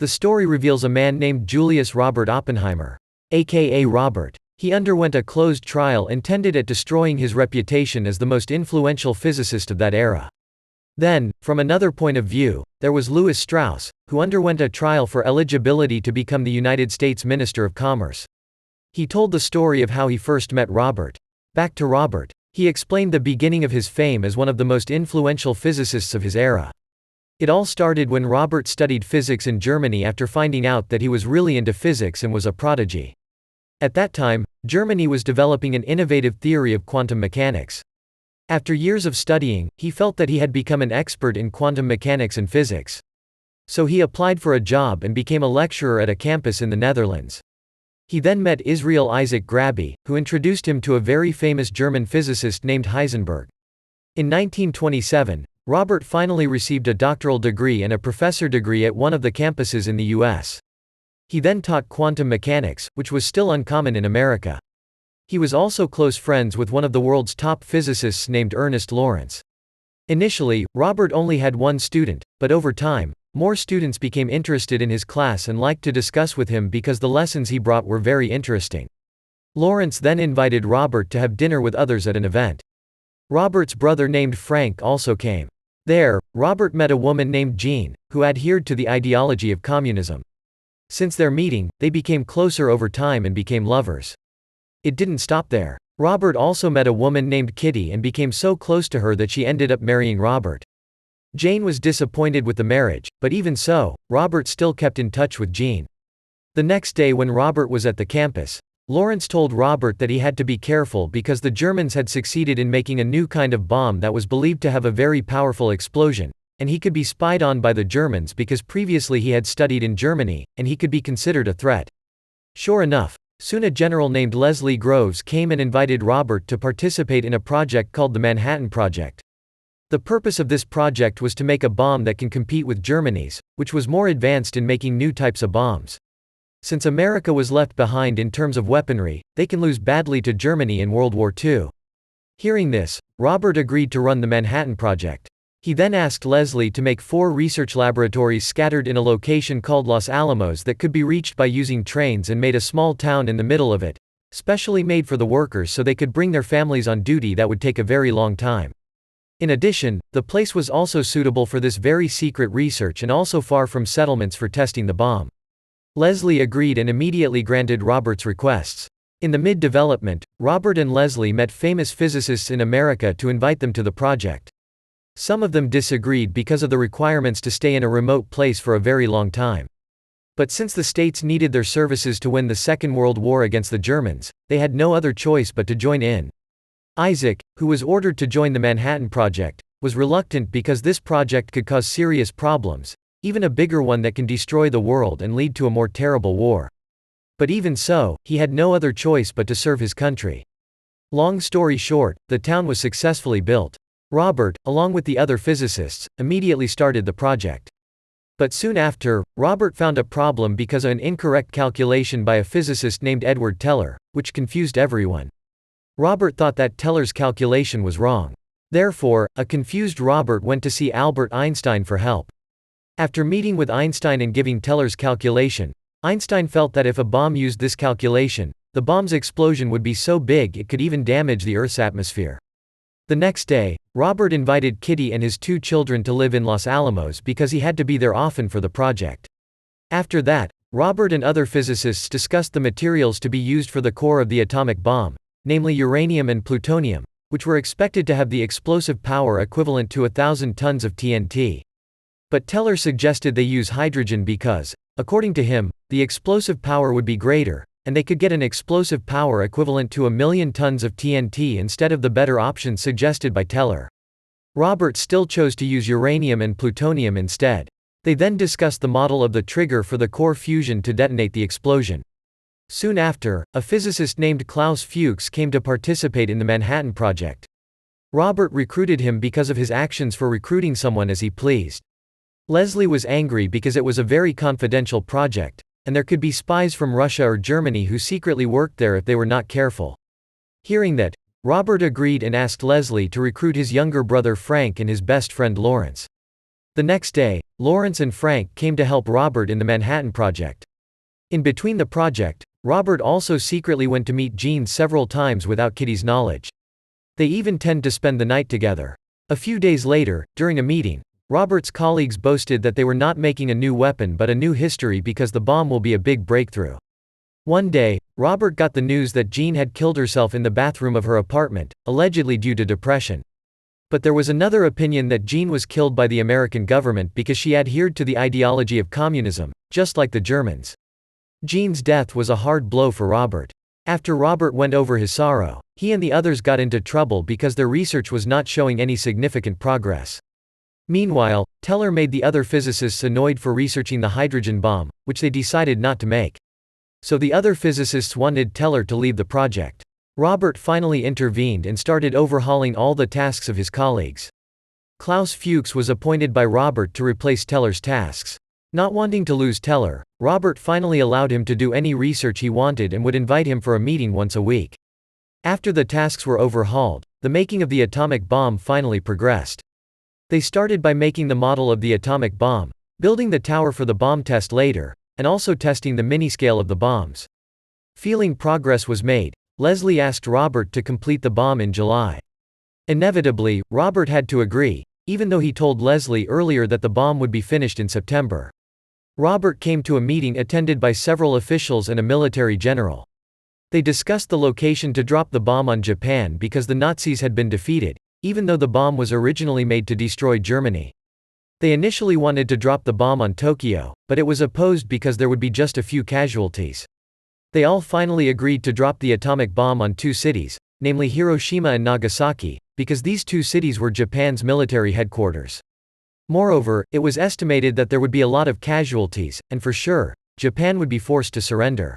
The story reveals a man named Julius Robert Oppenheimer, aka Robert. He underwent a closed trial intended at destroying his reputation as the most influential physicist of that era. Then, from another point of view, there was Louis Strauss, who underwent a trial for eligibility to become the United States Minister of Commerce. He told the story of how he first met Robert. Back to Robert. He explained the beginning of his fame as one of the most influential physicists of his era. It all started when Robert studied physics in Germany after finding out that he was really into physics and was a prodigy. At that time, Germany was developing an innovative theory of quantum mechanics. After years of studying, he felt that he had become an expert in quantum mechanics and physics. So he applied for a job and became a lecturer at a campus in the Netherlands. He then met Israel Isaac Graby, who introduced him to a very famous German physicist named Heisenberg. In 1927, Robert finally received a doctoral degree and a professor degree at one of the campuses in the US. He then taught quantum mechanics, which was still uncommon in America. He was also close friends with one of the world's top physicists named Ernest Lawrence. Initially, Robert only had one student, but over time, more students became interested in his class and liked to discuss with him because the lessons he brought were very interesting. Lawrence then invited Robert to have dinner with others at an event. Robert's brother named Frank also came. There, Robert met a woman named Jean, who adhered to the ideology of communism. Since their meeting, they became closer over time and became lovers. It didn't stop there. Robert also met a woman named Kitty and became so close to her that she ended up marrying Robert. Jane was disappointed with the marriage, but even so, Robert still kept in touch with Jean. The next day when Robert was at the campus, Lawrence told Robert that he had to be careful because the Germans had succeeded in making a new kind of bomb that was believed to have a very powerful explosion, and he could be spied on by the Germans because previously he had studied in Germany, and he could be considered a threat. Sure enough, soon a general named Leslie Groves came and invited Robert to participate in a project called the Manhattan Project. The purpose of this project was to make a bomb that can compete with Germany's, which was more advanced in making new types of bombs. Since America was left behind in terms of weaponry, they can lose badly to Germany in World War II. Hearing this, Robert agreed to run the Manhattan Project. He then asked Leslie to make 4 research laboratories scattered in a location called Los Alamos that could be reached by using trains, and made a small town in the middle of it, specially made for the workers so they could bring their families on duty that would take a very long time. In addition, the place was also suitable for this very secret research and also far from settlements for testing the bomb. Leslie agreed and immediately granted Robert's requests. In the mid-development, Robert and Leslie met famous physicists in America to invite them to the project. Some of them disagreed because of the requirements to stay in a remote place for a very long time. But since the states needed their services to win the Second World War against the Germans, they had no other choice but to join in. Isaac, who was ordered to join the Manhattan Project, was reluctant because this project could cause serious problems, even a bigger one that can destroy the world and lead to a more terrible war. But even so, he had no other choice but to serve his country. Long story short, the town was successfully built. Robert, along with the other physicists, immediately started the project. But soon after, Robert found a problem because of an incorrect calculation by a physicist named Edward Teller, which confused everyone. Robert thought that Teller's calculation was wrong. Therefore, a confused Robert went to see Albert Einstein for help. After meeting with Einstein and giving Teller's calculation, Einstein felt that if a bomb used this calculation, the bomb's explosion would be so big it could even damage the Earth's atmosphere. The next day, Robert invited Kitty and his 2 children to live in Los Alamos because he had to be there often for the project. After that, Robert and other physicists discussed the materials to be used for the core of the atomic bomb, namely uranium and plutonium, which were expected to have the explosive power equivalent to 1,000 tons of TNT. But Teller suggested they use hydrogen because, according to him, the explosive power would be greater, and they could get an explosive power equivalent to 1,000,000 tons of TNT instead of the better option suggested by Teller. Robert still chose to use uranium and plutonium instead. They then discussed the model of the trigger for the core fusion to detonate the explosion. Soon after, a physicist named Klaus Fuchs came to participate in the Manhattan Project. Robert recruited him because of his actions for recruiting someone as he pleased. Leslie was angry because it was a very confidential project, and there could be spies from Russia or Germany who secretly worked there if they were not careful. Hearing that, Robert agreed and asked Leslie to recruit his younger brother Frank and his best friend Lawrence. The next day, Lawrence and Frank came to help Robert in the Manhattan Project. In between the project, Robert also secretly went to meet Jean several times without Kitty's knowledge. They even tend to spend the night together. A few days later, during a meeting, Robert's colleagues boasted that they were not making a new weapon but a new history because the bomb will be a big breakthrough. One day, Robert got the news that Jean had killed herself in the bathroom of her apartment, allegedly due to depression. But there was another opinion that Jean was killed by the American government because she adhered to the ideology of communism, just like the Germans. Jean's death was a hard blow for Robert. After Robert went over his sorrow, he and the others got into trouble because their research was not showing any significant progress. Meanwhile, Teller made the other physicists annoyed for researching the hydrogen bomb, which they decided not to make. So the other physicists wanted Teller to leave the project. Robert finally intervened and started overhauling all the tasks of his colleagues. Klaus Fuchs was appointed by Robert to replace Teller's tasks. Not wanting to lose Teller, Robert finally allowed him to do any research he wanted and would invite him for a meeting once a week. After the tasks were overhauled, the making of the atomic bomb finally progressed. They started by making the model of the atomic bomb, building the tower for the bomb test later, and also testing the mini-scale of the bombs. Feeling progress was made, Leslie asked Robert to complete the bomb in July. Inevitably, Robert had to agree, even though he told Leslie earlier that the bomb would be finished in September. Robert came to a meeting attended by several officials and a military general. They discussed the location to drop the bomb on Japan because the Nazis had been defeated, even though the bomb was originally made to destroy Germany. They initially wanted to drop the bomb on Tokyo, but it was opposed because there would be just a few casualties. They all finally agreed to drop the atomic bomb on two cities, namely Hiroshima and Nagasaki, because these two cities were Japan's military headquarters. Moreover, it was estimated that there would be a lot of casualties, and for sure, Japan would be forced to surrender.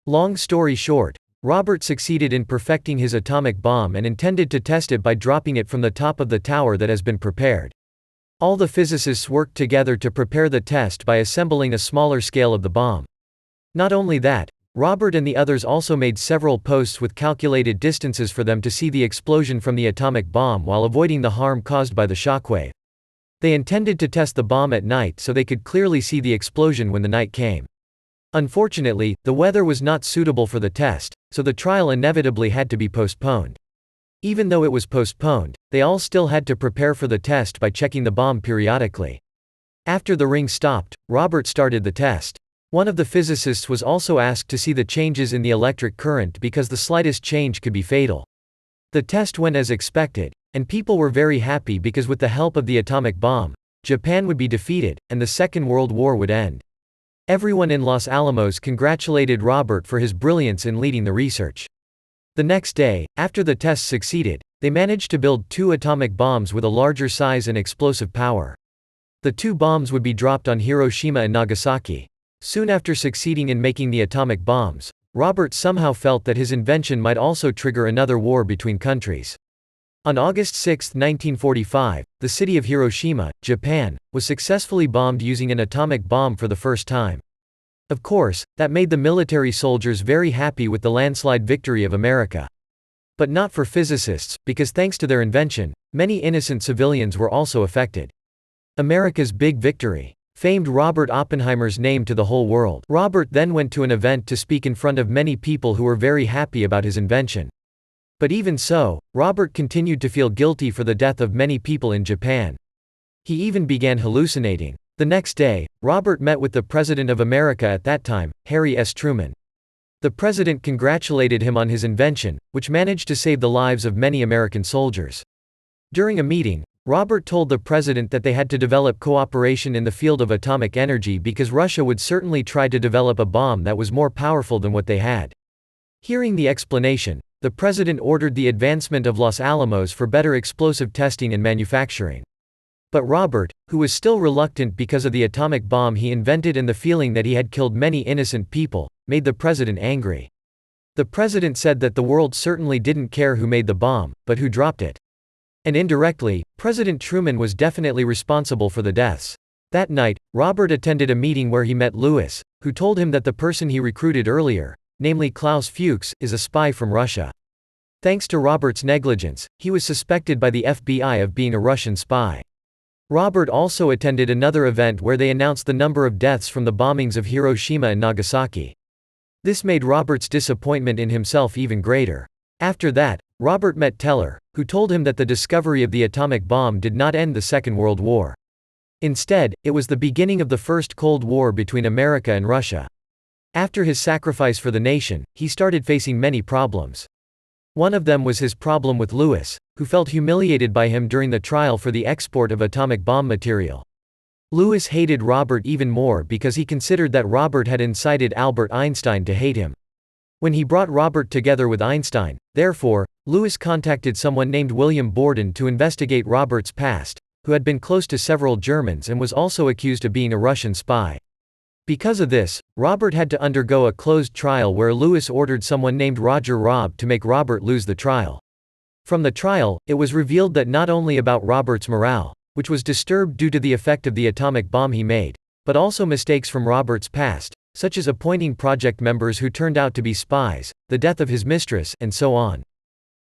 Long story short, Robert succeeded in perfecting his atomic bomb and intended to test it by dropping it from the top of the tower that has been prepared. All the physicists worked together to prepare the test by assembling a smaller scale of the bomb. Not only that, Robert and the others also made several posts with calculated distances for them to see the explosion from the atomic bomb while avoiding the harm caused by the shockwave. They intended to test the bomb at night so they could clearly see the explosion when the night came. Unfortunately, the weather was not suitable for the test, so the trial inevitably had to be postponed. Even though it was postponed, they all still had to prepare for the test by checking the bomb periodically. After the ring stopped, Robert started the test. One of the physicists was also asked to see the changes in the electric current because the slightest change could be fatal. The test went as expected, and people were very happy because with the help of the atomic bomb, Japan would be defeated, and the Second World War would end. Everyone in Los Alamos congratulated Robert for his brilliance in leading the research. The next day, after the test succeeded, they managed to build two atomic bombs with a larger size and explosive power. The two bombs would be dropped on Hiroshima and Nagasaki. Soon after succeeding in making the atomic bombs, Robert somehow felt that his invention might also trigger another war between countries. On August 6, 1945, the city of Hiroshima, Japan, was successfully bombed using an atomic bomb for the first time. Of course, that made the military soldiers very happy with the landslide victory of America. But not for physicists, because thanks to their invention, many innocent civilians were also affected. America's big victory. Famed Robert Oppenheimer's name to the whole world. Robert then went to an event to speak in front of many people who were very happy about his invention. But even so, Robert continued to feel guilty for the death of many people in Japan. He even began hallucinating. The next day, Robert met with the President of America at that time, Harry S. Truman. The President congratulated him on his invention, which managed to save the lives of many American soldiers. During a meeting, Robert told the President that they had to develop cooperation in the field of atomic energy because Russia would certainly try to develop a bomb that was more powerful than what they had. Hearing the explanation, the President ordered the advancement of Los Alamos for better explosive testing and manufacturing. But Robert, who was still reluctant because of the atomic bomb he invented and the feeling that he had killed many innocent people, made the President angry. The President said that the world certainly didn't care who made the bomb, but who dropped it. And indirectly, President Truman was definitely responsible for the deaths. That night, Robert attended a meeting where he met Lewis, who told him that the person he recruited earlier, namely Klaus Fuchs, is a spy from Russia. Thanks to Robert's negligence, he was suspected by the FBI of being a Russian spy. Robert also attended another event where they announced the number of deaths from the bombings of Hiroshima and Nagasaki. This made Robert's disappointment in himself even greater. After that, Robert met Teller, who told him that the discovery of the atomic bomb did not end the Second World War. Instead, it was the beginning of the First Cold War between America and Russia. After his sacrifice for the nation, he started facing many problems. One of them was his problem with Lewis, who felt humiliated by him during the trial for the export of atomic bomb material. Lewis hated Robert even more because he considered that Robert had incited Albert Einstein to hate him. When he brought Robert together with Einstein, therefore, Lewis contacted someone named William Borden to investigate Robert's past, who had been close to several Germans and was also accused of being a Russian spy. Because of this, Robert had to undergo a closed trial where Lewis ordered someone named Roger Robb to make Robert lose the trial. From the trial, it was revealed that not only about Robert's morale, which was disturbed due to the effect of the atomic bomb he made, but also mistakes from Robert's past, such as appointing project members who turned out to be spies, the death of his mistress, and so on.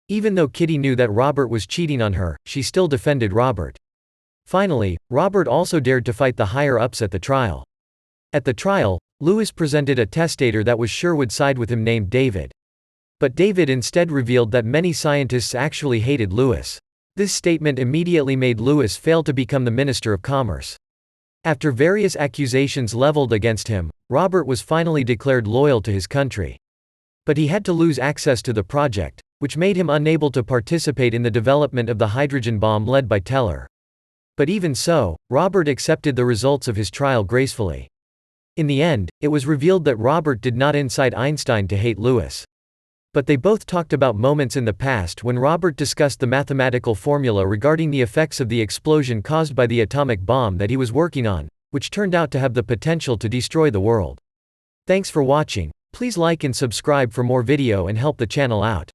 Even though Kitty knew that Robert was cheating on her, she still defended Robert. Finally, Robert also dared to fight the higher-ups at the trial. At the trial, Lewis presented a testator that was sure would side with him named David. But David instead revealed that many scientists actually hated Lewis. This statement immediately made Lewis fail to become the Minister of Commerce. After various accusations leveled against him, Robert was finally declared loyal to his country. But he had to lose access to the project, which made him unable to participate in the development of the hydrogen bomb led by Teller. But even so, Robert accepted the results of his trial gracefully. In the end, it was revealed that Robert did not incite Einstein to hate Lewis. But they both talked about moments in the past when Robert discussed the mathematical formula regarding the effects of the explosion caused by the atomic bomb that he was working on, which turned out to have the potential to destroy the world. Thanks for watching. Please like and subscribe for more video and help the channel out.